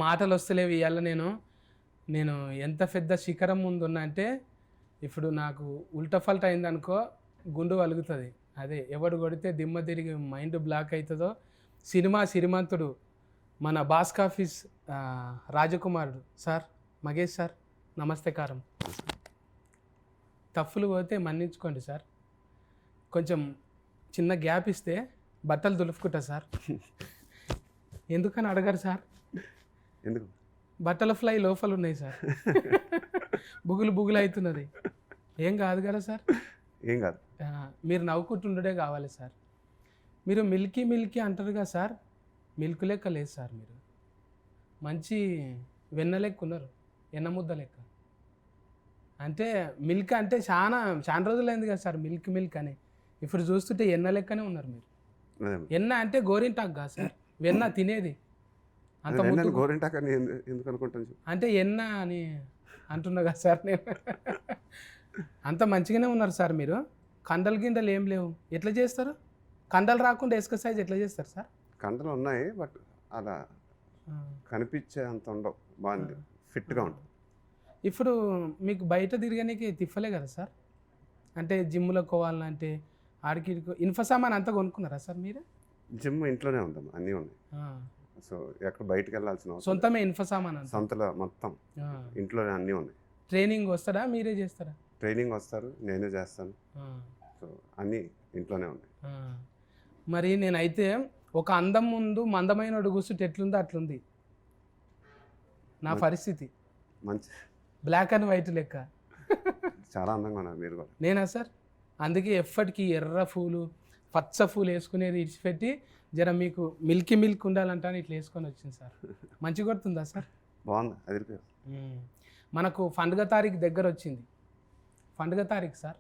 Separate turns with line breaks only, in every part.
మాటలు వస్తలేవు ఇవాళ నేను ఎంత పెద్ద శిఖరం ముందు ఉన్నా అంటే ఇప్పుడు నాకు ఉల్టా ఫల్ట్ అయిందనుకో గుండు వలుగుతుంది. అదే ఎవడు కొడితే దిమ్మ తిరిగి మైండ్ బ్లాక్ అవుతుందో సినిమా శ్రీమంతుడు మన బాస్కాఫీస్ రాజకుమారుడు సార్ మగేష్ సార్ నమస్తేకారం. తప్పులు పోతే మన్నించుకోండి సార్, కొంచెం చిన్న గ్యాప్ ఇస్తే బట్టలు దులుపుకుంటా సార్. ఎందుకని అడగారు సార్?
ఎందుకు?
బట్టల ఫ్లై లోపల ఉన్నాయి సార్. బుగులు అవుతున్నది. ఏం కాదు కదా సార్?
ఏం కాదు.
మీరు నవ్వుకుంటుండే కావాలి సార్. మీరు మిల్కీ అంటారు కదా సార్, మిల్క్ లెక్క లేదు సార్. మీరు మంచి వెన్న లెక్క ఉన్నారు, ఎన్న ముద్ద లెక్క. అంటే మిల్క్ అంటే చాలా రోజులైంది కదా సార్ మిల్క్ అని. ఇప్పుడు చూస్తుంటే ఎన్న లెక్కనే ఉన్నారు మీరు. ఎన్న అంటే గోరింటాకు కాదు సార్, వెన్న తినేది. అంత
గోరింటాకు ఎందుకు అనుకుంటాను
అంటే ఎన్న అని అంటున్నా కదా సార్ నేను. అంత మంచిగానే ఉన్నారు సార్ మీరు. కండలు గిండలు ఏం లేవు. ఎట్లా చేస్తారు? కండలు రాకుండా ఎక్సర్సైజ్ ఎట్లా చేస్తారు సార్?
కండలు ఉన్నాయి, బట్ అలా కనిపించే అంత ఉండవు. బాగుంది, ఫిట్గా ఉంటుంది.
ఇప్పుడు మీకు బయట తిరగడానికి తిప్పలే కదా సార్? అంటే జిమ్లో పోవాలంటే ఆడికి ఇన్ఫో సామాన్ అంతా కొనుక్కున్నారా సార్ మీరు?
జిమ్ ఇంట్లోనే ఉందాం, అన్నీ ఉన్నాయి. సో ఎక్కడ బయటకు వెళ్ళాల్సిన
సొంతమే ఇన్ఫో సామాన్?
సొంతలో మొత్తం ఇంట్లోనే అన్నీ ఉన్నాయి.
ట్రైనింగ్ వస్తారా మీరే చేస్తారా?
ట్రైనింగ్ వస్తారు, నేనే చేస్తాను. సో అన్నీ ఇంట్లోనే ఉన్నాయి.
మరి నేనైతే ఒక అందం ముందు మందమైన కూర్చుంటే ఎట్లుందో అట్లుంది నా పరిస్థితి.
మంచి
బ్లాక్ అండ్ వైట్ లెక్క.
చాలా అందంగా ఉన్నారు మీరు కూడా.
నేనా సార్? అందుకే ఎప్పటికీ ఎర్ర పూలు పచ్చ పూలు వేసుకునేది ఇడిచిపెట్టి జర మీకు మిల్క్ ఉండాలంటాను ఇట్లా వేసుకొని వచ్చింది సార్. మంచి కొడుతుందా సార్?
బాగుంది. అది
మనకు పండుగ తారీఖు దగ్గర వచ్చింది. పండుగ తారీఖు సార్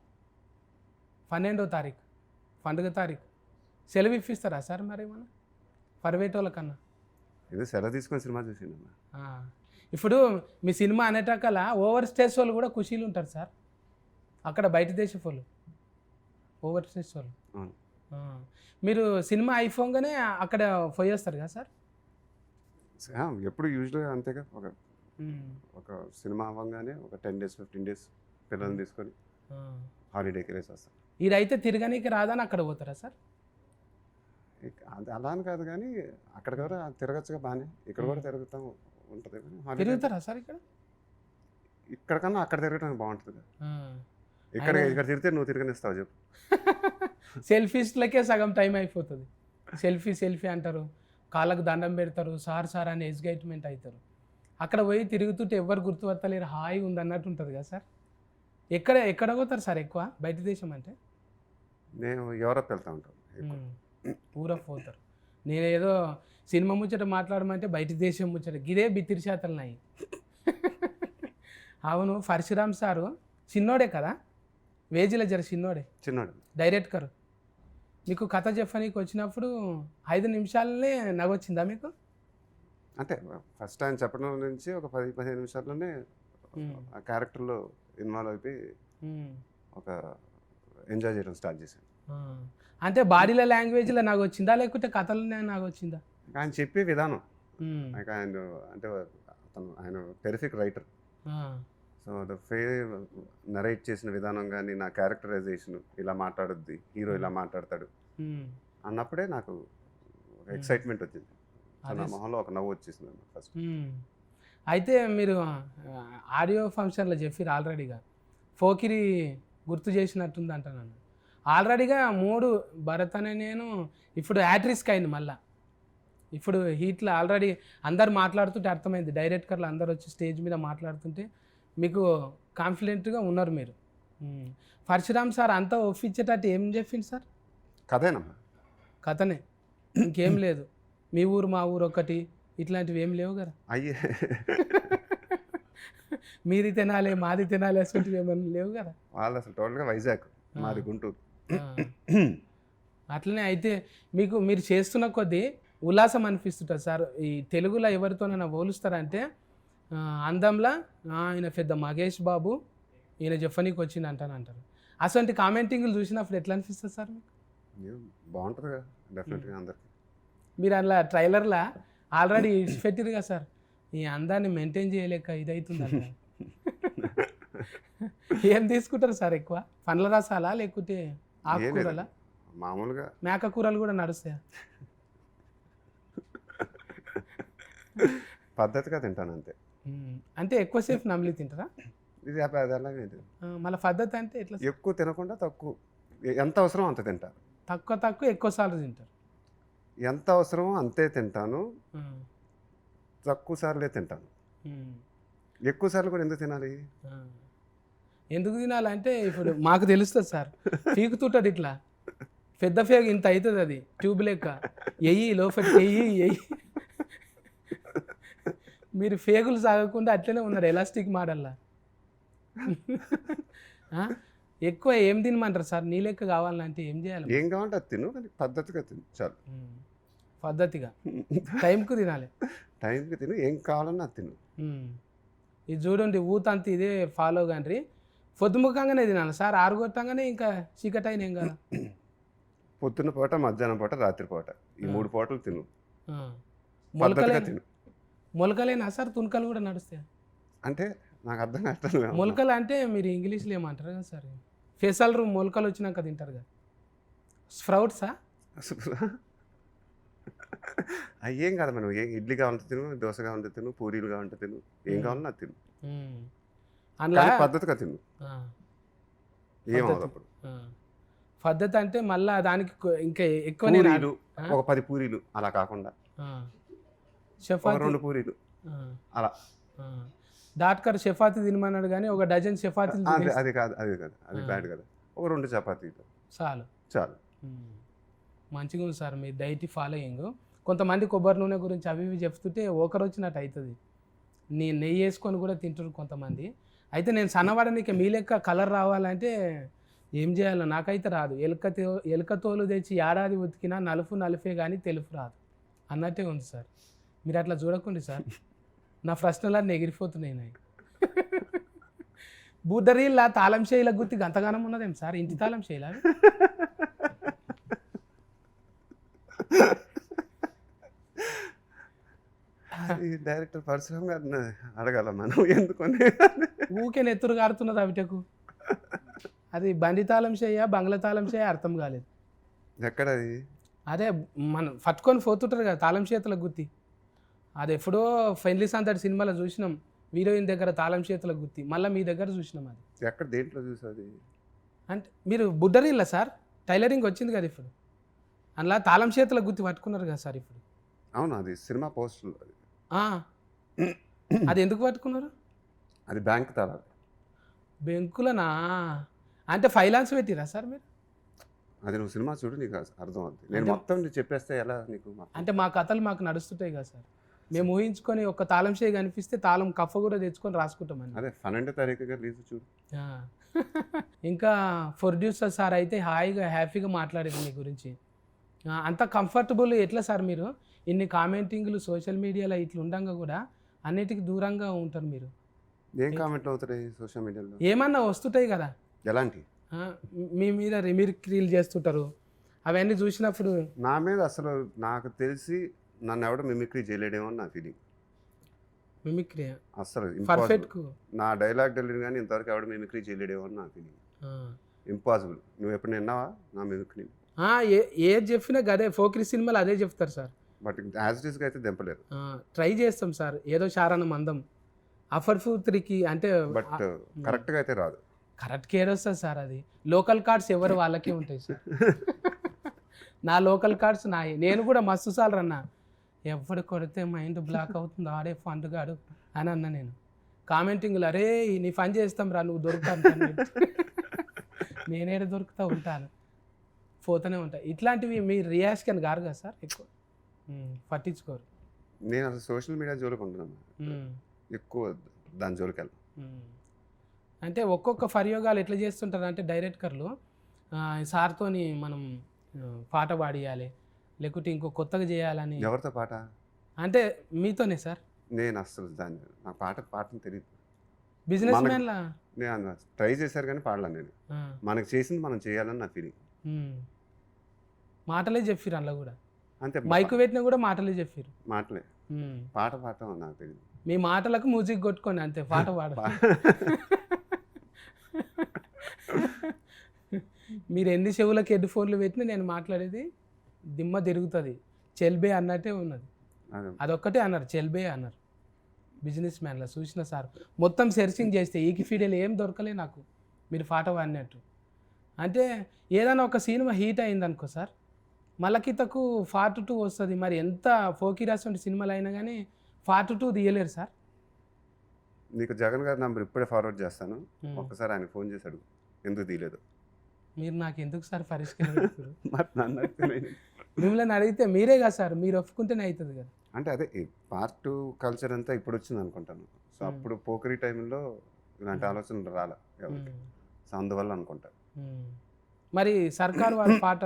12వ తారీఖు పండుగ తారీఖు. సెలవు ఇప్పిస్తారా సార్ మరి మన ప్రైవేట్ వాళ్ళ కన్నా?
ఇది సెలవు తీసుకొని సినిమా చూసిండు.
ఇప్పుడు మీ సినిమా అనేటకల ఓవర్ స్టేజ్ వాళ్ళు కూడా ఖుషీలు ఉంటారు సార్. అక్కడ బయట దేశ వాళ్ళు ఓవర్ స్టేజ్ వాళ్ళు. మీరు సినిమా అయిపోగానే అక్కడ పోయేస్తారు కదా సార్?
ఎప్పుడు యూజువల్గా అంతేగా. ఒక సినిమా అవ్వగానే ఒక 10 days 15 days పిల్లల్ని తీసుకొని హాలిడేకి వెళ్ళేసి వస్తాం.
ఇదైతే తిరగనీకి రాదని అక్కడ పోతారా సార్?
అలా అని కాదు, కానీ అక్కడ కూడా తిరగచ్చుగా బాగానే. ఇక్కడ కూడా తిరుగుతాం ఉంటుంది.
తిరుగుతారా సార్ ఇక్కడ?
ఇక్కడ కన్నా అక్కడ తిరగడానికి బాగుంటుంది. ఇక్కడ తిరిగితే నువ్వు తిరగనిస్తావు చెప్పు.
సెల్ఫీస్లకే సగం టైం అయిపోతుంది. సెల్ఫీ అంటారు, కాళ్ళకు దండం పెడతారు, సార్ అని ఎగ్జైట్మెంట్ అవుతారు. అక్కడ పోయి తిరుగుతుంటే ఎవరు గుర్తుపట్టలేరు, హాయి ఉంది అన్నట్టు ఉంటుంది కదా సార్. ఎక్కడ పోతారు సార్ ఎక్కువ బయట దేశం అంటే?
నేను యూరప్ వెళ్తా ఉంటాను.
యూరప్ పోతారు. నేనేదో సినిమా ముచ్చట మాట్లాడమంటే బయట దేశం ముచ్చట గిదే బిత్తిరి శాతలు నాయి. అవును, పరశురామ్ సారు చిన్నోడే కదా, వేజిల జర చిన్నోడే డైరెక్టర్. మీకు కథ చెప్పనీకి వచ్చినప్పుడు 5 నిమిషాలనే నవ్వొచ్చిందా మీకు?
అంటే ఫస్ట్ టైం చెప్పడం నుంచి ఒక 10-15 నిమిషాల్లోనే ఆ క్యారెక్టర్లో ఇన్వాల్వ్ అయిపోయి ఒక ఎంజాయ్ చేయడం స్టార్ట్ చేశాను.
అంటే బాడీల లాంగ్వేజ్లో నాకు వచ్చిందా లేకుంటే కథలోనే నాకు వచ్చిందా?
ఆయన చెప్పే విధానం, ఆయన టెరిఫిక్ రైటర్. సో నరేట్ చేసిన విధానం కానీ, నా క్యారెక్టరైజేషన్ ఇలా మాట్లాడుద్ది, హీరో ఇలా మాట్లాడతాడు అన్నప్పుడే నాకు ఎక్సైట్మెంట్ వచ్చింది. నా మొహంలో ఒక నవ్వు వచ్చేసింది ఫస్ట్.
అయితే మీరు ఆడియో ఫంక్షన్లో చెప్పారు ఆల్రెడీగా, పోకిరి గుర్తు చేసినట్టుంది అంటాను. ఆల్రెడీగా 3 భరత్ అనే నేను ఇప్పుడు యాట్రిస్క్ అయింది. మళ్ళీ ఇప్పుడు హీట్లో ఆల్రెడీ అందరు మాట్లాడుతుంటే అర్థమైంది, డైరెక్టర్లు అందరు వచ్చి స్టేజ్ మీద మాట్లాడుతుంటే మీకు కాన్ఫిడెంట్గా ఉన్నారు మీరు. పరశురామ్ సార్ అంతా ఒప్పించేటట్టు ఏం చెప్పింది సార్? కథనే, ఇంకేం లేదు. మీ ఊరు మా ఊరు ఒకటి ఇట్లాంటివి ఏం లేవు కదా?
అయ్యే
మీది తినాలి మాది తినాలి అసలు ఏమన్నా లేవు కదా?
వాళ్ళు అసలు టోటల్గా వైజాగ్, మాది గుంటూరు.
అట్లనే అయితే మీరు చేస్తున్న కొద్దీ ఉల్లాసం అనిపిస్తుంటుంది సార్. ఈ తెలుగులో ఎవరితోనైనా పోలుస్తారంటే అందంలా ఆయన పెద్ద మహేష్ బాబు, ఈయన చెప్పనీకి వచ్చింది అంటారు. అసలు కామెంటింగ్లు చూసినప్పుడు ఎట్లా అనిపిస్తుంది సార్ మీకు?
బాగుంటుంది కదా డెఫినెట్గా అందరికి.
మీరు అలా ట్రైలర్లా ఆల్రెడీ పెట్టిరు కదా సార్, ఈ అందాన్ని మెయింటైన్ చేయలేక ఇదవుతుందంట. ఏం తీసుకుంటారు సార్ ఎక్కువ? పండ్ల రసాలా లేకుంటే
ఏం
ఆకుకూరలా?
లేదండి మామూలుగా
మేక కూరలు కూడా నడుస్తాయా?
పద్ధతిగా తింటాను అంతే.
అంటే ఎక్కువసేపు నమిలి తింటారా?
ఇది అది అలాగే ఇది.
మళ్ళీ పద్ధతి అంటే ఎట్లా సార్?
ఎక్కువ తినకుండా తక్కువ, ఎంత అవసరం అంత తింటాను.
తక్కువ ఎక్కువ సార్లు తింటారు.
ఎంత అవసరమో అంతే తింటాను,
ఉమ్,
తక్కువ సార్లే తింటాను.
ఉమ్,
ఎక్కువ సార్లు కూడా ఎందుకు తినాలి?
ఆ. ఎందుకు తినాలంటే ఇప్పుడు మాకు తెలుస్తుంది సార్, పీకుతుంటుంది ఇట్లా పెద్ద ఫేగ్ ఇంత అవుతుంది, అది ట్యూబ్ లెక్క లోపలికి ఎయ్యి. మీరు ఫేగులు సాగకుండా అట్లనే ఉన్నారు ఎలాస్టిక్ మోడల్లా. ఎక్కువ ఏం తినమంటారు సార్? నీ లెక్క కావాలంటే ఏం చేయాలి?
ఏం కావాలంటే అది తిను, కానీ పద్ధతిగా తిను చాలు.
పద్ధతిగా టైంకు తినాలి.
టైంకి తిను, ఏం కావాలన్నా అది తిను.
ఇది చూడండి ఊతంత ఇదే ఫాలో కానీ పొద్దుముఖంగానే తినాలి సార్. 6 కొట్టంగానే ఇంకా చీకటి అయిన ఏం కదా.
పొద్దున్న పూట, మధ్యాహ్నం పూట, రాత్రి పూట, ఈ 3 పూటలు తిను,
మొలకలే
పద్ధతిగా తిను.
మొలకలేనా సార్? తునకలు కూడా నడుస్తాయి
అంటే నాకు అర్థం కావట్లేదు.
మొలకలు అంటే మీరు ఇంగ్లీష్లో ఏమంటారు కదా సార్? ఫెసల్ రూమ్ మొలకలు వచ్చినాక తింటారు కదా, స్ప్రౌట్సా?
అయ్యేం కాదు, మనం ఇడ్లీ కావాలంటే తిను, దోశ కావాలంటే తిను, పూరీలు కావాలంటే తిను, ఏం కావాలన్నా అది తిను,
అందులో
కానీ పద్ధతిగా తిను. ఏమవుతుంది అప్పుడు?
పద్ధతి అంటే మళ్ళీ దానికి ఇంకా ఎక్కువ
పూరీలు ఒక 10 పూరీలు అలా కాకుండా ఒక
చపాతీ
2 పూరీలు అలా.
డాక్టర్ చపాతీ తినమన్నాడు కానీ ఒక డజన్ చపాతీలు
అది కాదు, అది బ్యాడ్ కదా. ఒక 2 చపాతీలు
చాలు.
చాలు.
మంచిగా ఉంది సార్ మీ డైట్ ఫాలోయింగ్. కొంతమంది కొబ్బరి నూనె గురించి అవి ఇవి చెప్తుంటే ఒకరు వచ్చినట్టు అవుతుంది. నెయ్యి వేసుకొని కూడా తింటారు కొంతమంది. అయితే నేను సన్నవాడనికి మీ లెక్క కలర్ రావాలంటే ఏం చేయాలో నాకైతే రాదు. ఎలుక తోలు తెచ్చి ఏడాది ఉతికినా నలుఫే కానీ తెలుపు రాదు అన్నట్టే ఉంది సార్. మీరు అట్లా చూడకండి సార్, నా ప్రశ్నలన్నీ ఎగిరిపోతున్నాయి నాయి. బుడ్డరీళ్ళ తాళం చేయిల గుర్తి గంతగానం ఉన్నదేం సార్? ఇంటి తాళం చేయాల
డైరెక్టర్ పరశురామ్ గారిని అడగాల మనం ఎందుకని.
ఊకే నెత్తురు కారుతున్నది అవిటకు. అది బండి తాళం చేయ బంగ్లా తాళం చేయ అర్థం కాలేదు.
ఎక్కడది?
అదే మనం పట్టుకొని పోతుంటారు కదా తాళం చేతులకు గుత్తి. అది ఎప్పుడో ఫ్రెండ్లీ సంతటి సినిమాలో చూసినాం, హీరోయిన్ దగ్గర తాళం చేతులకు గుత్తి. మళ్ళీ మీ దగ్గర చూసినాం. అది
ఎక్కడ, దేంట్లో చూసాది?
అంటే మీరు బుడ్డరిల్లా సార్, టైలరింగ్ వచ్చింది కదా ఇప్పుడు, అందులో తాళం చేతులకు గుత్తి పట్టుకున్నారు కదా సార్ ఇప్పుడు.
అవును, అది సినిమా పోస్టులు.
అది ఎందుకు పట్టుకున్నారు?
అది బ్యాంక్ తాళాలు.
బెంకులనా? అంటే ఫైనాన్స్ పెట్టిరా సార్ మీరు?
అది నువ్వు సినిమా చూడు, నీకు అర్థం అవుతుంది. నేను మొత్తం నీకు చెప్పేస్తే ఎలా నీకు?
అంటే మా కథలు మాకు నడుస్తుంటాయి కదా సార్, మేము ఊహించుకొని ఒక తాళం చేయి కనిపిస్తే తాళం కఫ కూడా తెచ్చుకొని రాసుకుంటామని.
అదే 12వ తారీఖుగా రిలీజ్ చూడు.
ఇంకా ప్రొడ్యూసర్ సార్ అయితే హ్యాపీగా మాట్లాడారు మీ గురించి. అంత కంఫర్టబుల్ ఎట్లా సార్ మీరు? ఇన్ని కామెంటింగ్లు సోషల్ మీడియాలో ఇట్లా ఉండగా కూడా అన్నిటికీ దూరంగా ఉంటారు మీరు.
ఏం కామెంట్లు అవుతాయి సోషల్ మీడియాలో?
ఏమన్నా వస్తుంటాయి కదా,
ఎలాంటి?
మీ మీద రిమిక్రీలు చేస్తుంటారు, అవన్నీ చూసినప్పుడు
నా మీద అసలు నాకు తెలిసి నన్ను ఎవడ మిమిక్రీ చేయలేడేమో అని నా ఫీలింగ్.
మిమిక్రీ
అసలు
పర్ఫెక్ట్. నా
డైలాగ్ డెలివరీ కానీ ఇంతవరకు ఎవడ మిమిక్రీ చేయలేడేమో అని నా ఫీలింగ్. ఇంపాసిబుల్. నువ్వు ఎప్పుడు విన్నావా నా మిమిక్రీ?
ఏది చెప్పినా అదే ఫోక్రీ సినిమాలు అదే చెప్తారు సార్.
బట్ యాజ్ ఇట్ ఈస్గా అయితే దింపలేరు.
ట్రై చేస్తాం సార్, ఏదో చారణ మందం అఫర్ ఫూత్రికి అంటే.
బట్ కరెక్ట్గా అయితే రాదు.
కరెక్ట్గా ఏడొస్తుంది సార్, అది లోకల్ కార్డ్స్ ఎవరు వాళ్ళకే ఉంటాయి సార్. నా లోకల్ కార్డ్స్ నాయి. నేను కూడా మస్తు సార్లు అన్నా, ఎవడు కొడితే మైండ్ బ్లాక్ అవుతుంది ఆడే ఫండ్ గాడు అని అన్నా నేను కామెంటింగ్లు. అరే నీ పని చేస్తాం రా, నువ్వు దొరుకుతాను, నేనేడ దొరుకుతూ ఉంటాను, పోతూనే ఉంటా. ఇట్లాంటివి మీ రియాక్షన్ గారు కదా సార్, ఎక్కువ పట్టించుకోరు.
నేను అసలు సోషల్ మీడియా జోలికి ఉంటున్నాను, ఎక్కువ దాని జోలికి వెళ్ళను.
అంటే ఒక్కొక్క ప్రయోగాలు ఎట్లా చేస్తుంటారు అంటే డైరెక్టర్లు సార్తోని మనం పాట పాడియాలి లేకుంటే ఇంకో కొత్తగా చేయాలని.
ఎవరితో పాట?
అంటే మీతోనే సార్.
నేను అసలు దాన్ని నా పాటను తెలియదు.
బిజినెస్ మ్యాన్లా
నేను ట్రై చేశారు కానీ పాడలా. నేను మనకు చేసింది మనం చేయాలని నా ఫీలింగ్.
మాటలే చెప్పారు అందులో కూడా,
అంతే.
మైకు పెట్టినా కూడా మాటలే చెప్పారు.
మాటలే పాట పాడటం నాకు తెలియదు.
మీ మాటలకు మ్యూజిక్ కొట్టుకోండి అంతే, పాట పాడ. మీరు ఎన్ని చెవులకు హెడ్ ఫోన్లు పెట్టినా నేను మాట్లాడేది దిమ్మ తిరుగుతుంది. చెల్బే అన్నట్టే ఉన్నది, అదొక్కటే అన్నారు, చెల్బే అన్నారు. బిజినెస్ మ్యాన్లో చూసిన సార్ మొత్తం సెర్చింగ్ చేస్తే ఈకిఫీడియాలో ఏం దొరకలే నాకు మీరు పాట పాడినట్టు. అంటే ఏదైనా ఒక సినిమా హీట్ అయింది అనుకో సార్, మలకితకు పార్ట్ 2 వస్తుంది. మరి ఎంత ఫోకిరాస్ వంటి సినిమాలు అయినా కానీ పార్ట్ 2 తీయలేరు సార్.
నీకు జగన్ గారి నెంబర్ ఇప్పుడే ఫార్వర్డ్ చేస్తాను, ఒక్కసారి ఆయన ఫోన్ చేసి అడుగు ఎందుకు తీయలేదు.
మీరు నాకు ఎందుకు సార్ పరిష్కరిస్తారు?
మరి నన్ను అడిగితే
మిమ్మల్ని అడిగితే మీరే కదా సార్, మీరు ఒప్పుకుంటేనే అవుతుంది కదా.
అంటే అదే పార్ట్ 2 కల్చర్ అంతా ఇప్పుడు వచ్చింది అనుకుంటాను. సో అప్పుడు పోకరీ టైంలో ఇలాంటి ఆలోచనలు రాలే ఎవరికి, సో అందువల్ల అనుకుంటా.
మరి సర్కార్ వారి పాట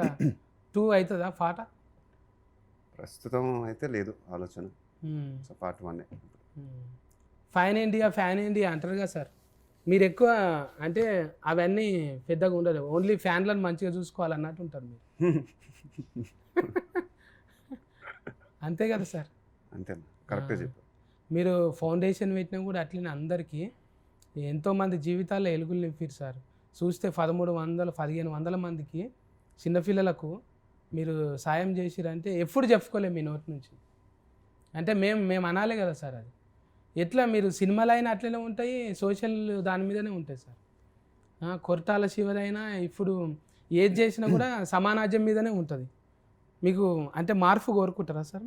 2 అవుతుందా పాట?
ప్రస్తుతం అయితే లేదు ఆలోచన. సో పార్ట్ 1
ఫ్యాన్ ఇండియా అంటారు కదా సార్. మీరు ఎక్కువ అంటే అవన్నీ పెద్దగా ఉండదు, ఓన్లీ ఫ్యాన్లను మంచిగా చూసుకోవాలన్నట్టు ఉంటారు మీరు. అంతే కదా సార్?
అంతే, కరెక్ట్గా చెప్పారు.
మీరు ఫౌండేషన్ పెట్టినా కూడా అట్లనే అందరికీ ఎంతోమంది జీవితాల్లో ఎలుగులు నింపారు సార్. చూస్తే 1300-1500 మందికి చిన్నపిల్లలకు మీరు సాయం చేసిరంటే ఎప్పుడు చెప్పుకోలేము మీ నోటి నుంచి. అంటే మేము అనాలే కదా సార్. అది ఎట్లా మీరు సినిమాలు అయినా అట్లనే ఉంటాయి, సోషల్ దాని మీదనే ఉంటాయి సార్. కొరటాల శివదైనా ఇప్పుడు ఏది చేసినా కూడా సమానాజ్యం మీదనే ఉంటుంది. మీకు అంటే మార్పు కోరుకుంటారా సార్?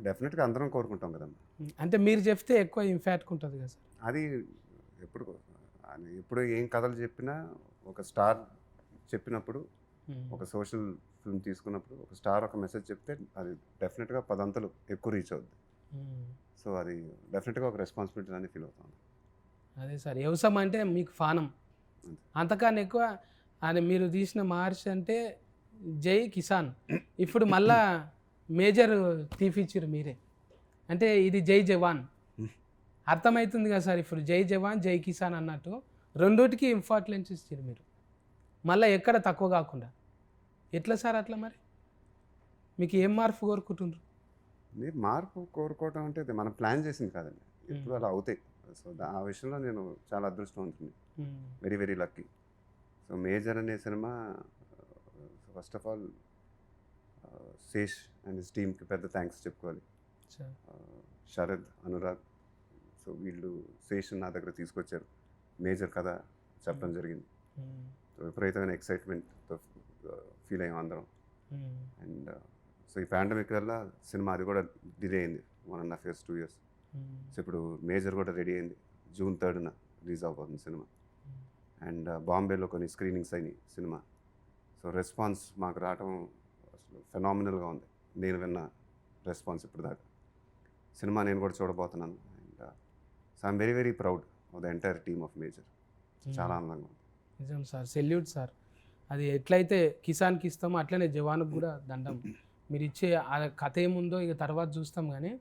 డెఫినెట్గా అందరం కోరుకుంటాం కదమ్మా.
అంటే మీరు చెప్తే ఎక్కువ ఇంపాక్ట్ ఉంటుంది కదా సార్.
అది ఎప్పుడు ఏం కథలు చెప్పినా ఒక స్టార్ చెప్పినప్పుడు, ఒక సోషల్ ఫిల్మ్ తీసుకున్నప్పుడు ఒక స్టార్ ఒక మెసేజ్ చెప్తే అది డెఫినెట్గా 10 అంతలు ఎక్కువ రీచ్ అవుద్ది. సో అది డెఫినెట్గా ఒక రెస్పాన్సిబిలిటీ అని ఫీల్ అవుతాను.
అదే సార్, వ్యవసాయం అంటే మీకు ఫానం, అంతకన్నా ఎక్కువ. అది మీరు తీసిన మహర్షి అంటే జై కిసాన్, ఇప్పుడు మళ్ళా మేజర్ తీపిచ్చారు మీరే. అంటే ఇది జై జవాన్ అర్థమవుతుంది కదా సార్. ఇప్పుడు జై జవాన్ జై కిసాన్ అన్నట్టు రెండుటికి ఇంపార్టెన్స్ ఇచ్చారు మీరు, మళ్ళీ ఎక్కడ తక్కువ కాకుండా. ఎట్లా సార్ అట్లా? మరి మీకు ఏం మార్పు కోరుకుంటున్నారు?
మీరు మార్పు కోరుకోవటం అంటే అది మనం ప్లాన్ చేసింది కాదండి, ఎప్పుడు అలా అవుతాయి. సో ఆ విషయంలో నేను చాలా అదృష్టవంతుని, very very lucky. So Major అనే cinema first of all Sesh and his టీమ్కి పెద్ద థ్యాంక్స్ చెప్పుకోవాలి. శరద్, అనురాగ్, సో వీళ్ళు శేష్ నా దగ్గర తీసుకొచ్చారు, మేజర్ కథ చెప్పడం జరిగింది. సో విపరీతమైన ఎక్సైట్మెంట్తో ఫీల్ అయ్యాం అందరం. అండ్ సో ఈ పాండమిక్ వల్ల సినిమా అది కూడా డిలే అయింది 1.5 years 2 years. సో ఇప్పుడు మేజర్ కూడా రెడీ అయింది, June 3rd రిలీజ్ అవబోతుంది సినిమా. అండ్ బాంబేలో కొన్ని స్క్రీనింగ్స్ అయినాయి సినిమా. సో రెస్పాన్స్ మాకు రావటం అసలు ఫెనామినల్గా ఉంది. నేను విన్న రెస్పాన్స్ ఇప్పుడు దాకా సినిమా నేను కూడా చూడబోతున్నాను. And so I'm very very proud of the entire team of major. చాలా ఆనందంగా ఉంది.
నిజం సార్, సెల్యూట్ సార్. అది ఎట్లయితే కిసాన్కి ఇస్తామో అట్లనే జవాన్కి కూడా దండం. మీరు ఇచ్చే ఆ కథ ఏముందో ఇక తర్వాత చూస్తాం, కానీ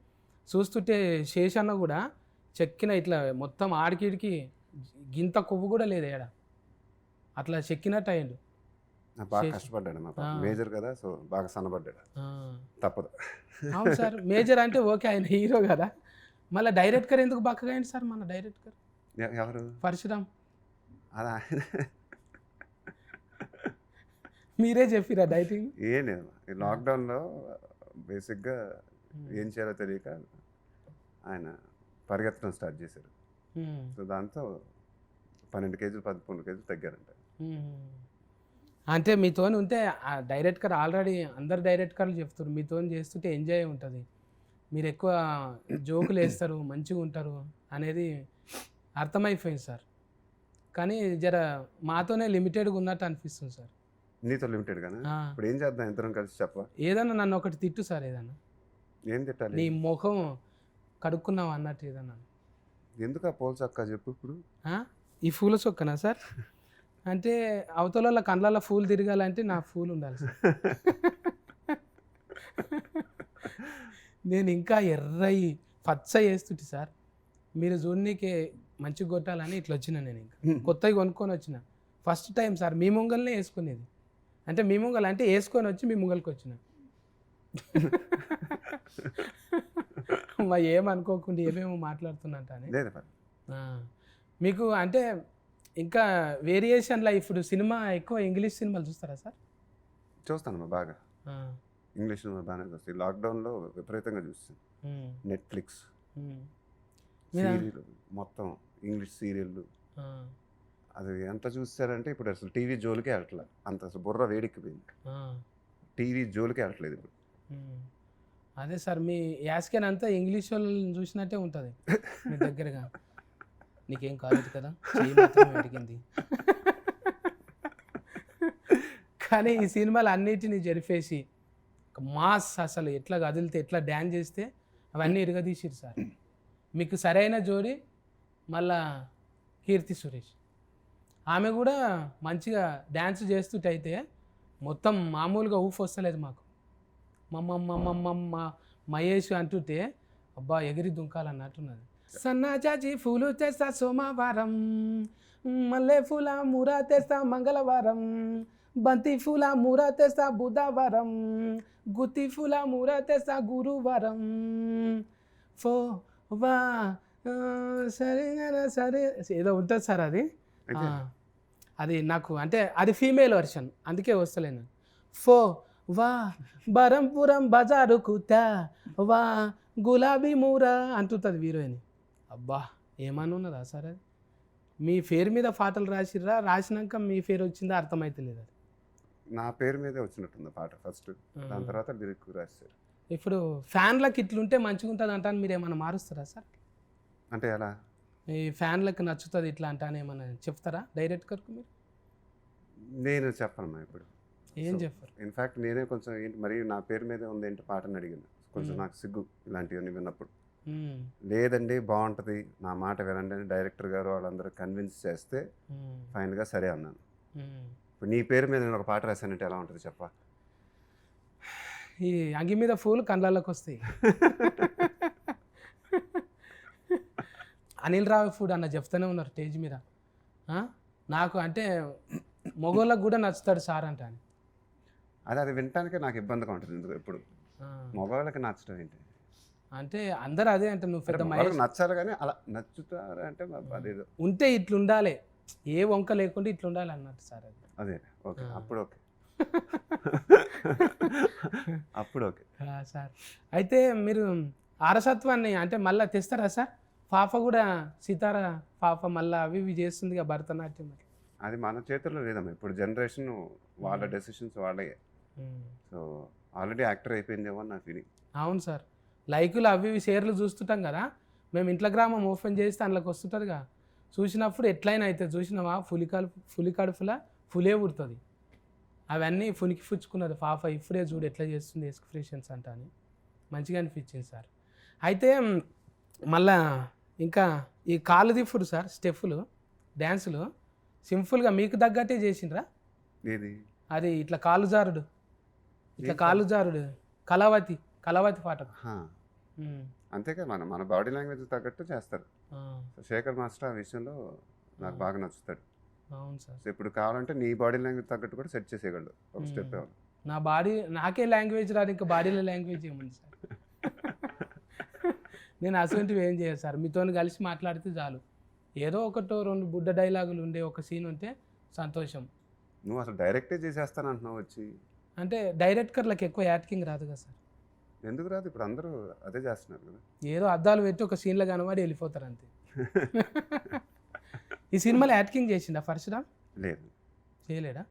చూస్తుంటే శేషన్న కూడా చెక్కిన ఇట్లా మొత్తం ఆడికిడికి గింత కొవ్వు కూడా లేదు ఏడ, అట్లా చెక్కినట్టు అయ్యాడు.
బాగా కష్టపడ్డాడు మా మేజర్ కదా, సో బాగా సన్నబడ్డాడు, తప్పదు.
అవును సార్, మేజర్ అంటే ఓకే, ఆయన హీరో కదా. మళ్ళీ డైరెక్టర్ ఎందుకు బక్కగా అయింది సార్? మన డైరెక్టర్
ఎవరు?
పరశురామ్.
అలా
మీరే చెప్పిరా డైటింగ్?
ఏం లేదు, ఈ లాక్డౌన్లో బేసిక్గా ఏం చేయాలో తెలియక ఆయన పరిగెత్తడం స్టార్ట్ చేశారు. సో దాంతో 12 kgs 13 kgs తగ్గారంట.
అంటే మీతోని ఉంటే ఆ డైరెక్టర్ ఆల్రెడీ అందరు డైరెక్టర్లు చెప్తారు మీతో చేస్తుంటే ఎంజాయ్ ఉంటుంది, మీరు ఎక్కువ జోకులు వేస్తారు, మంచిగా ఉంటారు అనేది అర్థమైపోయింది సార్. కానీ జర మాతోనే లిమిటెడ్గా ఉన్నట్టు అనిపిస్తుంది సార్.
నీతో లిమిటెడ్ గానా? ఇప్పుడు ఏం చేద్దాం ఇద్దరం కలిసి చెప్ప.
ఏదన్నా నన్ను ఒకటి తిట్టు సార్, ఏదన్నా.
ఏం తిట్టాలి?
నీ ముఖం కడుక్కున్నావు అన్నట్టు ఏదన్నా.
ఎందుకు ఆ పూల చొక్కా చెప్పు ఇప్పుడు?
ఈ పూల చొక్కనా సార్? అంటే అవతల కండ్లలో పూలు తిరగాలంటే నా పూలు ఉండాలి సార్. నేను ఇంకా ఎర్రయి పచ్చ వేస్తుంటే సార్, మీరు చూడనీకే మంచిగా కొట్టాలని ఇట్లా వచ్చిన. నేను ఇంకా కొత్తగా కొనుక్కొని వచ్చిన, ఫస్ట్ టైం సార్ మీ ముంగల్నే వేసుకునేది. అంటే మీ ముంగల్ అంటే వేసుకొని వచ్చి మీ ముంగల్కి వచ్చిన. మరి ఏమనుకోకుండా ఏమేమో మాట్లాడుతున్నట్టు అని.
లేదు పర్లేదు.
మీకు అంటే ఇంకా వేరియేషన్లో ఇప్పుడు సినిమా ఎక్కువ ఇంగ్లీష్ సినిమాలు చూస్తారా సార్?
చూస్తానమ్మా బాగా. ఇంగ్లీష్ సినిమా బాగానే చూస్తాయి. లాక్డౌన్లో విపరీతంగా చూస్తాను. నెట్ఫ్లిక్స్ సీరియల్ మొత్తం ఇంగ్లీష్ సీరియళ్ళు అది ఎంత చూస్తారంటే ఇప్పుడు అసలు టీవీ జోలికే వెళ్ళట్లే. అంత అసలు బుర్ర వేడెక్కిపోయింది. టీవీ జోలికే వెళ్ళట్లేదు ఇప్పుడు.
అదే సార్ మీ యాస్కెన్ అంతా ఇంగ్లీష్ వాళ్ళని చూసినట్టే ఉంటుంది మీ దగ్గరగా. నీకేం కాలేదు కదా, చెయ్యి మాత్రం వెతికింది. కానీ ఈ సినిమాలు అన్నిటిని జరిపేసి మాస్ అసలు ఎట్లా కదిలితే ఎట్లా డ్యాన్స్ చేస్తే అవన్నీ ఇరగదీసిరు సార్. మీకు సరైన జోడి మళ్ళా కీర్తి సురేష్. ఆమె కూడా మంచిగా డ్యాన్స్ చేస్తుంటైతే మొత్తం మామూలుగా ఊఫ్ వస్తలేదు మాకు. మమ్మ మహేష్ అంటుంటే అబ్బా ఎగిరి దుంకాలన్నట్టున్నది. సన్నాజాజి పూలు తెస్తా సోమవారం, మల్లె పూల మూర తెస్తా మంగళవారం, బంతి పూల మూర తెస్తా బుధవారం, గుత్తి పూల మూర తెస్తా గురువారం. ఫో వా సరే సరే ఏదో ఉంటుంది సార్ అది. అది నాకు అంటే అది ఫీమేల్ వర్షన్, అందుకే వస్తలేను. ఫో వా బరంపురం బజారు కుతా వా గులాబీ మూర అంటుంటుంది హీరోయిన్. అబ్బా ఏమన్నా ఉన్నదా సార్ అది? మీ పేరు మీద పాటలు రాసిర్రా, రాసినాక మీ పేరు వచ్చిందా అర్థమైతలేదు. అది
నా పేరు మీదే వచ్చినట్టుంది పాట ఫస్ట్, దాని తర్వాత లిరిక్ రాశారు.
ఇప్పుడు ఫ్యాన్లకు ఇట్లుంటే మంచిగా ఉంటుంది అంటాను, మీరు ఏమైనా మారుస్తారా సార్?
అంటే ఎలా?
ఈ ఫ్యాన్లకు నచ్చుతుంది ఇట్లా అంటాను ఏమన్నా చెప్తారా డైరెక్ట్ వరకు మీరు?
నేను చెప్పనమ్మా ఇప్పుడు.
ఏం చెప్పారు?
ఇన్ఫ్యాక్ట్ నేనే కొంచెం ఏంటి మరి నా పేరు మీదే ఉంది ఏంటి పాటని అడిగాను. కొంచెం నాకు సిగ్గు ఇలాంటివన్నీ విన్నప్పుడు. లేదండి బాగుంటుంది నా మాట వినండి అని డైరెక్టర్ గారు వాళ్ళందరూ కన్విన్స్ చేస్తే ఫైనల్గా సరే అన్నాను. ఇప్పుడు నీ పేరు మీద నేను ఒక పాట రాశానంటే ఎలా ఉంటుంది చెప్ప?
ఈ అంగి మీద పూలు కళ్ళలోకి వస్తాయి. అనిల్ రావిపూడి అన్న చెప్తూనే ఉన్నారు స్టేజ్ మీద, నాకు అంటే మగోళ్ళకు కూడా నచ్చుతాడు సార్ అంట అని.
అది వినటానికే నాకు ఇబ్బందిగా ఉంటుంది. ఎందుకు ఎప్పుడు మగవాళ్ళకి నచ్చడం ఏంటి
అంటే అందరూ అదే అంటే నువ్వు పెద్ద
నచ్చాలి కానీ అలా నచ్చుతారు అంటే అదేదో
ఉంటే ఇట్లుండాలి, ఏ వంక లేకుండా ఇట్లుండాలి అన్నట్టు సార్. అది
అదే ఓకే, అప్పుడు ఓకే, అప్పుడు ఓకే
సార్. అయితే మీరు ఆరసత్వాన్ని అంటే మళ్ళీ తెస్తారా సార్? పాప కూడా సితార పాప మళ్ళీ అవి ఇవి చేస్తుంది భరతనాట్యం.
అది మన చేతుల్లో లేదమ్మా. ఇప్పుడు జనరేషన్ వాళ్ళ డెసిషన్స్ వాళ్ళే. సో ఆల్రెడీ యాక్టర్ అయిపోయిందేమో నా ఫీలింగ్.
అవును సార్, లైకులు అవి ఇవి షేర్లు చూస్తుంటాం కదా మేము. ఇంట్లో గ్రామం ఓపెన్ చేస్తే అందులోకి వస్తుంటుందిగా, చూసినప్పుడు ఎట్లయినా అయితే చూసినావా పులి కడుపులా పులే పుడుతుంది. అవన్నీ పునికి పుచ్చుకున్నది పాప. ఇప్పుడే చూడు ఎట్లా చేస్తుంది ఎక్స్ప్రెషన్స్ అంట అని మంచిగా అనిపించింది సార్. అయితే మళ్ళా ఇంకా ఈ కాలు దిప్పుడు సార్ స్టెప్పులు డ్యాన్సులు సింపుల్గా మీకు తగ్గట్టే చేసిండ్రా? అది ఇట్లా కాలు జారుడు, ఇట్లా కాలు జారుడు కళావతి పాట
అంతేగా మన బాడీ లాంగ్వేజ్ తగ్గట్టు చేస్తారు. శేఖర్ మాస్టర్ ఆ విషయంలో నాకు బాగా నచ్చుతాడు.
అవును సార్.
ఇప్పుడు కావాలంటే నీ బాడీ లాంగ్వేజ్ తగ్గట్టు కూడా సెట్ చేసేయగలడు ఒక స్టెప్.
నా బాడీ నాకే లాంగ్వేజ్ రాదు, ఇంకా బాడీలో లాంగ్వేజ్ ఏముంది సార్? నేను అసలు ఏం చేయను సార్, మీతో కలిసి మాట్లాడితే చాలు. ఏదో ఒకటో రెండు బుడ్డ డైలాగులు ఉండే ఒక సీన్ ఉంటే సంతోషం.
నువ్వు అసలు డైరెక్టే చేసేస్తాను అంటున్నావు వచ్చి. అంటే
డైరెక్టర్లకు ఎక్కువ యాక్టింగ్ రాదు కదా సార్?
ఎందుకు రాదు? ఇప్పుడు అందరూ అదే చేస్తున్నారు కదా.
ఏదో అద్దాలు పెట్టి ఒక సీన్లో కనబడి వెళ్ళిపోతారు అంతే. ఈ సినిమాలో యాక్టింగ్ చేసిండా పరశురామ్?
లేదు,
చేయలేడా?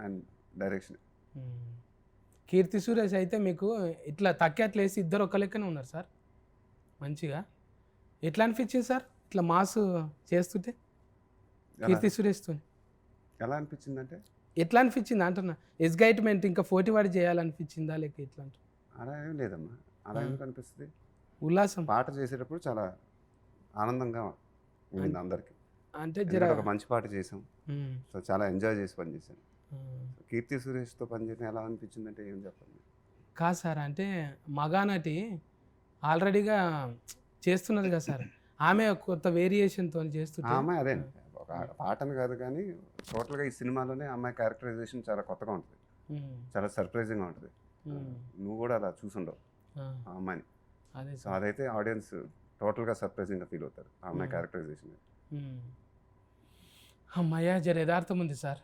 And direction.
కీర్తి సురేష్ అయితే మీకు ఇట్లా తక్కట్లేసి ఇద్దరు ఒక లెక్కనే ఉన్నారు సార్ మంచిగా. ఎట్లా అనిపించింది సార్ ఇట్లా మాసు చేస్తుంటే కీర్తి సురేష్తో?
ఎలా అనిపించింది అంటే
ఎట్లా అనిపించింది అంటున్నా, ఎగ్జైట్మెంట్ ఇంకా పోటీవాడి చేయాలనిపించిందా లేక ఎట్లా?
అలా ఏం లేదమ్మా, అలా ఎందుకు అనిపిస్తుంది?
ఉల్లాసం.
పాట చేసేటప్పుడు చాలా ఆనందంగా ఉంది అందరికి.
అంటే
ఒక మంచి పాట చేసాం, సో చాలా ఎంజాయ్ చేసి పని చేశాను. కీర్తి సురేష్తో పనిచేయడం ఎలా అనిపించింది అంటే ఏం చెప్పండి?
కాదు సార్, అంటే మగానటి ఆల్రెడీగా చేస్తున్నది కదా సార్, ఆమె కొత్త వేరియేషన్తో చేస్తుంటే.
ఆమె అదే ఒక పాటను కాదు కానీ టోటల్గా ఈ సినిమాలోనే అమ్మాయి క్యారెక్టరైజేషన్ చాలా కొత్తగా ఉంటుంది, చాలా సర్ప్రైజింగ్గా ఉంటుంది. నువ్వు కూడా అలా చూసుండవు.
ఆ,
ఆ అమ్మాయిని.
అదే
సో
సార్.
అదైతే ఆడియన్స్ టోటల్గా సర్ప్రైజింగ్గా ఫీల్ అవుతారు ఆ అమ్మాయి క్యారెక్టరైజేషన్.
అమ్మయ్య జర యథార్థం ఉంది సార్.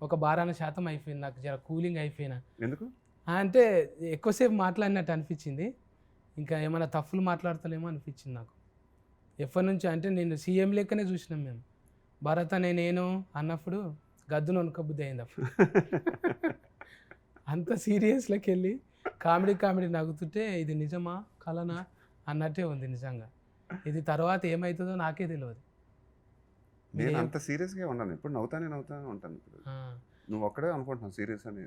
ఒక 12% అయిపోయింది నాకు, జర కూలింగ్ అయిపోయినా.
ఎందుకు?
అంటే ఎక్కువసేపు మాట్లాడినట్టు అనిపించింది. ఇంకా ఏమైనా తప్పులు మాట్లాడతలేమో అనిపించింది నాకు. ఎప్పటి నుంచి అంటే నేను సీఎం లెక్కనే చూసినాం మేము. భరత్ అనే నేను అన్నప్పుడు గద్దును వణుకబుద్ధి అయింది అప్పుడు. అంత సీరియస్లోకి వెళ్ళి కామెడీ నవ్వుతుంటే ఇది నిజమా కలనా అన్నట్టే ఉంది నిజంగా. ఇది తర్వాత ఏమవుతుందో నాకే తెలియదు.
నేను అంత సీరియస్గా ఉన్నాను, ఇప్పుడు నవ్వుతానే ఉంటాను. ఇప్పుడు
ఆ,
నువ్వు ఒక్కడే అనుకుంటున్నావు సీరియస్ అని.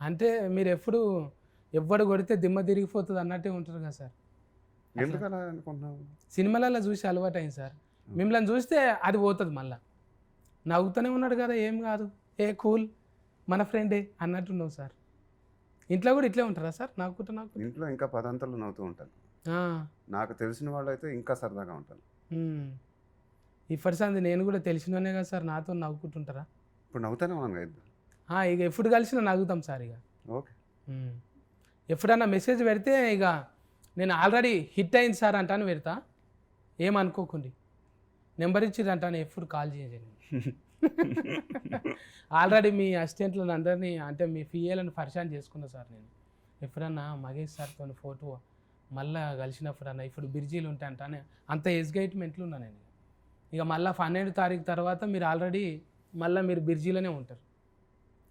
అంటే మీరు ఎప్పుడు ఎవ్వడు కొడితే దిమ్మ తిరిగిపోతుంది అన్నట్టే ఉంటారు కదా సార్.
ఎందుకు అలా అనుకుంటున్నావు?
సినిమాలలో చూసి అలవాటు అయింది సార్. మిమ్మల్ని చూస్తే అది పోతుంది మళ్ళా. నవ్వుతూనే ఉన్నాడు కదా, ఏం కాదు, ఏ కూల్ మన ఫ్రెండే అన్నట్టున్నావు సార్. ఇంట్లో కూడా ఇట్లే ఉంటారా సార్? నాకు
ఇంట్లో ఇంకా పదంతలు నవ్వుతూ ఉంటాను. నాకు తెలిసిన వాళ్ళు అయితే ఇంకా సరదాగా ఉంటాను.
ఇప్పటి సంది నేను కూడా తెలిసినోనే కదా సార్, నాతో నవ్వుకుంటుంటారా?
ఇప్పుడు నవ్వుతానే ఉన్నాను కదా.
ఇక ఎప్పుడు కలిసినా నవ్వుతాం సార్. ఇక
ఓకే.
ఎప్పుడన్నా మెసేజ్ పెడితే ఇక నేను ఆల్రెడీ హిట్ అయింది సార్ అంటాను పెడతా, ఏమనుకోకండి. నెంబర్ ఇచ్చిర్రు అంటాను, ఎప్పుడు కాల్ చేయండి. ఆల్రెడీ మీ అసిస్టెంట్లను అందరినీ అంటే మీ ఫిఏలను పరిచయం చేసుకున్నా సార్ నేను. ఎప్పుడన్నా మహేష్ సార్తో ఫోటో మళ్ళీ కలిసినప్పుడు అన్న ఇప్పుడు బిర్జీలు ఉంటాయి అంటానే అంత ఎగ్జైట్మెంట్లు ఉన్నా నేను. ఇక మళ్ళీ 12 తారీఖు తర్వాత మీరు ఆల్రెడీ మళ్ళీ మీరు బిర్జీలోనే ఉంటారు.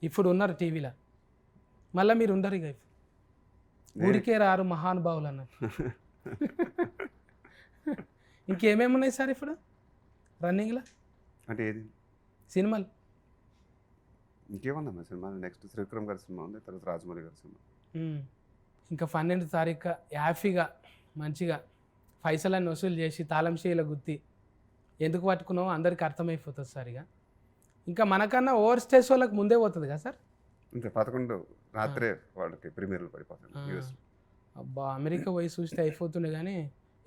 ఇప్పుడు ఉన్నారు టీవీలో, మళ్ళీ మీరు ఉండరు. ఇక ఊరికే రారు మహానుభావులు అన్నట్టు. ఇంకేమేమి ఉన్నాయి సార్ ఇప్పుడు రన్నింగ్లో?
అంటే ఏది
సినిమాలు
ఇంకేమన్నా సినిమా? నెక్స్ట్ త్రివిక్రమ్ గారి సినిమా ఉంది, తర్వాత రాజమౌళి గారి సినిమా.
ఇంకా 12 తారీఖు హ్యాపీగా మంచిగా పైసలన్నీ వసూలు చేసి తాళం చేయిల గుత్తి ఎందుకు పట్టుకున్నామో అందరికీ అర్థమైపోతుంది సార్. ఇక ఇంకా మనకన్నా ఓవర్ స్టేజ్ వాళ్ళకి ముందే పోతుంది కదా సార్.
ఇంకా 11 రాత్రే వాళ్ళకి ప్రీమియర్లు పడిపోతుంది.
అబ్బా, అమెరికా పోయి చూస్తే అయిపోతుండే కానీ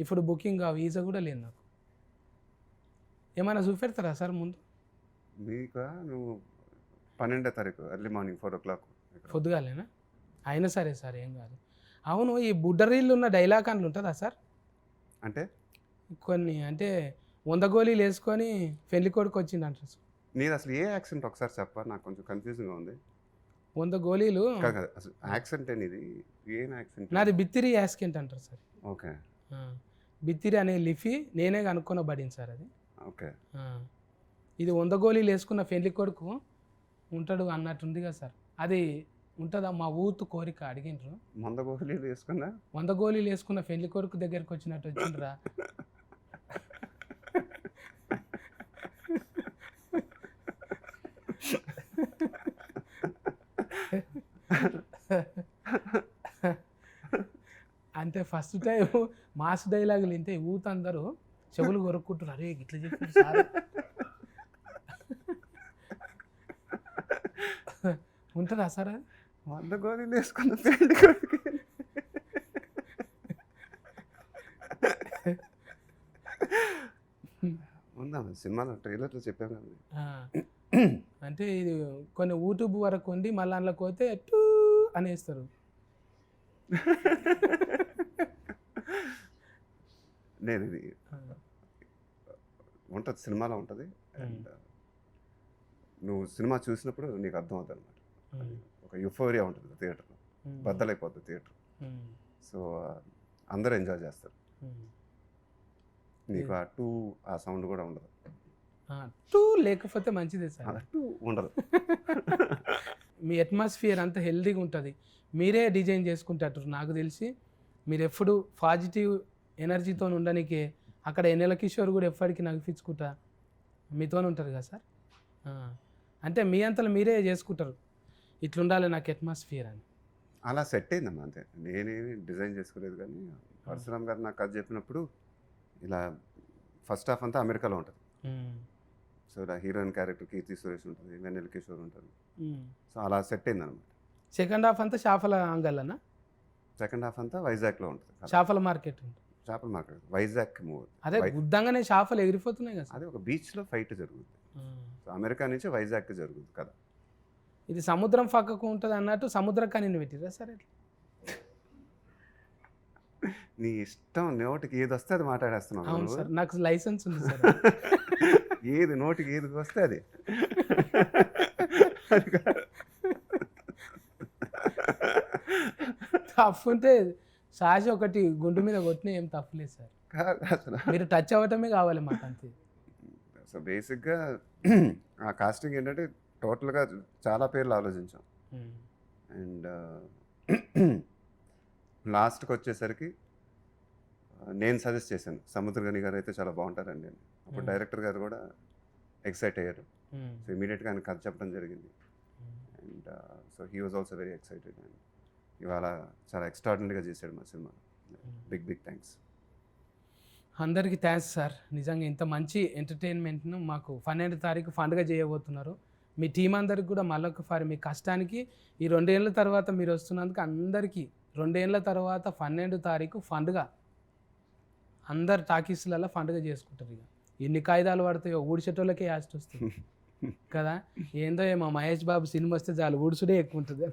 ఇప్పుడు బుకింగ్ వీసా కూడా లేదు నాకు. ఏమైనా చూపెడతారా సార్ ముందు?
మీకు నువ్వు 12వ తారీఖు ఎర్లీ మార్నింగ్ 4 o'clock
పొద్దుగాలేనా? అయినా సరే సార్, ఏం కాదు. అవును, ఈ బుడ్డరీళ్ళు ఉన్న డైలాగ్ అని ఉంటుందా సార్?
అంటే
కొన్ని అంటే 100 గోళీలు వేసుకొని పెళ్లి కొడుకు వచ్చింది అంటారు సార్.
నీది అసలు ఏ యాక్సెంట్ ఒకసారి చెప్పా, నాకు కొంచెం కన్ఫ్యూజింగ్గా ఉంది.
100 గోళీలు
కాదు అసలు యాక్సెంట్ అనేది ఏం యాక్సెంట్?
నాది బిత్తిరి యాస్కెంట్ అంటారు సార్.
ఓకే.
బిత్తిరి అనే లిఫీ నేనే కనుక్కొనబడింది సార్ అది.
ఓకే.
ఇది 100 గోళీలు వేసుకున్న పెళ్లి కొడుకు ఉంటాడు అన్నట్టుంది కదా సార్. అది ఉంటుందా? మా ఊతు కోరిక అడిగిండ్రు.
100 గోళీలు వేసుకున్నా
100 గోళీలు వేసుకున్న పెళ్లి కొడుకు దగ్గరికి వచ్చినట్టు వచ్చిండ్రా. అంటే ఫస్ట్ టైం మాస్ డైలాగులు వింటే ఊత అందరూ చెవులు కొరుక్కుంటున్నారు, అరే ఇట్లా చెప్పి సార్. ఉంటుందా సార్ అది?
100 గోళీలు వేసుకున్న పెళ్లి కొడుకు ఉందా సినిమాలో ట్రైలర్లో చెప్పాను కదా.
అంటే ఇది కొన్ని యూట్యూబ్ వరకు ఉండి మళ్ళీ అందులోకి పోతే టూ అనేస్తారు.
నేను ఇది ఉంటుంది, సినిమాలో ఉంటుంది. అండ్ నువ్వు సినిమా చూసినప్పుడు నీకు అర్థం అవుతుంది అనమాట. ఒక యుఫోరియా ఉంటుంది థియేటర్లో, బద్దలైపోతుంది థియేటర్. సో అందరూ ఎంజాయ్ చేస్తారు. నీకు ఆ సౌండ్ కూడా ఉండదు.
టూ లేకపోతే మంచిదే సార్.
ఉండదు.
మీ అట్మాస్ఫియర్ అంతా హెల్దీగా ఉంటుంది. మీరే డిజైన్ చేసుకుంటారు నాకు తెలిసి. మీరు ఎప్పుడు పాజిటివ్ ఎనర్జీతో ఉండడానికి అక్కడ ఎన్నెల కిషోర్ కూడా ఎప్పటికీ నగిపించుకుంటా మీతో ఉంటారు కదా సార్. అంటే మీ అంతలో మీరే చేసుకుంటారు, ఇట్లుండాలి నాకు అట్మాస్ఫియర్ అని.
అలా సెట్ అయిందమ్మా, అంతే. నేనేమి డిజైన్ చేసుకోలేదు. కానీ పరశురామ్ గారు నాకు కథ చెప్పినప్పుడు ఇలా ఫస్ట్ హాఫ్ అంతా అమెరికాలో ఉంటుంది. సో ఇలా హీరోయిన్ క్యారెక్టర్ కీర్తి సురేష్ ఉంటుంది, వెన్నెల కిషోర్ ఉంటుంది. సో అలా సెట్ అయింది అనమాట.
సెకండ్ హాఫ్ అంతా చేపల అంగళ్ళనా?
సెకండ్ హాఫ్ అంతా వైజాగ్లో ఉంటుంది.
చేపల మార్కెట్ ఉంటుంది.
చేపల మార్కెట్ వైజాగ్ మూవ్.
అదే గుద్దంగానే చేపలు ఎగిరిపోతున్నాయి కదా.
అదే ఒక బీచ్లో ఫైట్ జరుగుతుంది. సో అమెరికా నుంచి వైజాగ్కి జరుగుతుంది కదా.
ఇది సముద్రం పక్కకు ఉంటుంది అన్నట్టు సముద్ర కనిని పెట్టిరా సరే.
నీ ఇష్టం నోటికి ఏది వస్తే అది మాట్లాడేస్తున్నావు
అవును
నువ్వు.
సార్, నాకు లైసెన్స్ ఉంది సార్.
ఏది నోటికి ఏది వస్తే అది. అది కాదు.
తప్పు ఉంటే సాసి ఒకటి గుండు మీద కొట్టినా ఏం తప్పులేదు సార్.
కాదు అసలు.
మీరు టచ్ అవ్వటమే కావాలి మాకు అంతే.
సో బేసిక్గా ఆ కాస్టింగ్ ఏంటంటే టోటల్గా చాలా పేర్లు ఆలోచించాం. అండ్ లాస్ట్కి వచ్చేసరికి నేను సజెస్ట్ చేశాను, సముద్రగని గారు అయితే చాలా బాగుంటారండి అని. అప్పుడు డైరెక్టర్ గారు కూడా ఎక్సైట్ అయ్యారు. సో ఇమీడియట్గా ఆయన కథ చెప్పడం జరిగింది. And so he was also very excited. And ఇవాళ చాలా ఎక్స్ట్రాడినరీగా చేశాడు మా సినిమా. Big big thanks.
అందరికీ థ్యాంక్స్ సార్. నిజంగా ఇంత మంచి ఎంటర్టైన్మెంట్ను మాకు 12వ తారీఖు పండుగ చేయబోతున్నారు. మీ టీం అందరికి కూడా మళ్ళొకసారి మీ కష్టానికి ఈ 2 ఏళ్ళ తర్వాత మీరు వస్తున్నందుకు అందరికీ 2 ఏళ్ళ తర్వాత 12వ తారీఖు పండుగ. అందరు టాకీస్లలో పండుగ చేసుకుంటారు. ఇక ఎన్ని కాయిదాలు పడతాయో ఊడిచేటోళ్ళకే యాస్ట్ వస్తుంది కదా. ఏందో ఏమో మహేష్ బాబు సినిమా వస్తే చాలు ఊడుసుడే ఎక్కువ ఉంటుంది.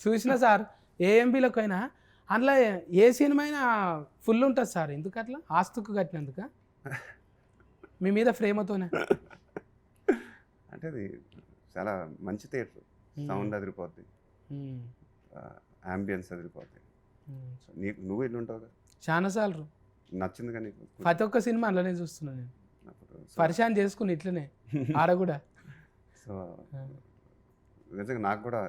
చూసినా సార్ ఏఎంబీలోకి అయినా అందులో ఏ సినిమా అయినా ఫుల్ ఉంటుంది సార్. ఎందుకు అట్లా ఆస్తుకు కట్టినందుక మీ మీద ప్రేమతోనే?
అంటే అది చాలా మంచి థియేటర్. సౌండ్ అదిరిపోద్ది, అంబియన్స్ అదిరిపోద్ది. సో నీకు నువ్వు వెళ్ళి ఉంటావు కదా,
చాలాసార్లు
నచ్చింది కానీ
ప్రతి ఒక్క సినిమా అందులోనే చూస్తున్నాను నేను.
అప్పుడు.
పరిశాన్ చేసుకుని ఇట్లనే ఆడ కూడా.
సో నిజంగా నాకు కూడా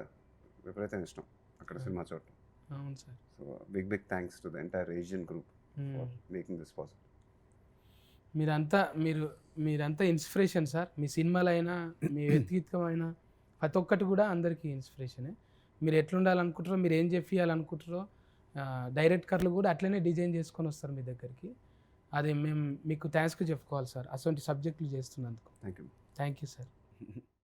విపరీతం ఇష్టం అక్కడ సినిమా చూడటం.
అవును sir.
So big big thanks to the entire Asian group for making this possible.
మీరంతా ఇన్స్పిరేషన్ సార్. మీ సినిమాలైనా మీ వ్యక్తిత్వమైనా ప్రతి ఒక్కటి కూడా అందరికీ ఇన్స్పిరేషనే. మీరు ఎట్లుండాలనుకుంటారో, మీరు ఏం చెప్పాలనుకుంటారో డైరెక్టర్లు కూడా అట్లనే డిజైన్ చేసుకొని వస్తారు మీ దగ్గరికి. అది మేము మీకు థ్యాంక్స్ చెప్పుకోవాలి సార్, అటువంటి సబ్జెక్టులు చేస్తున్నందుకు.
Thank you.
Thank you sir.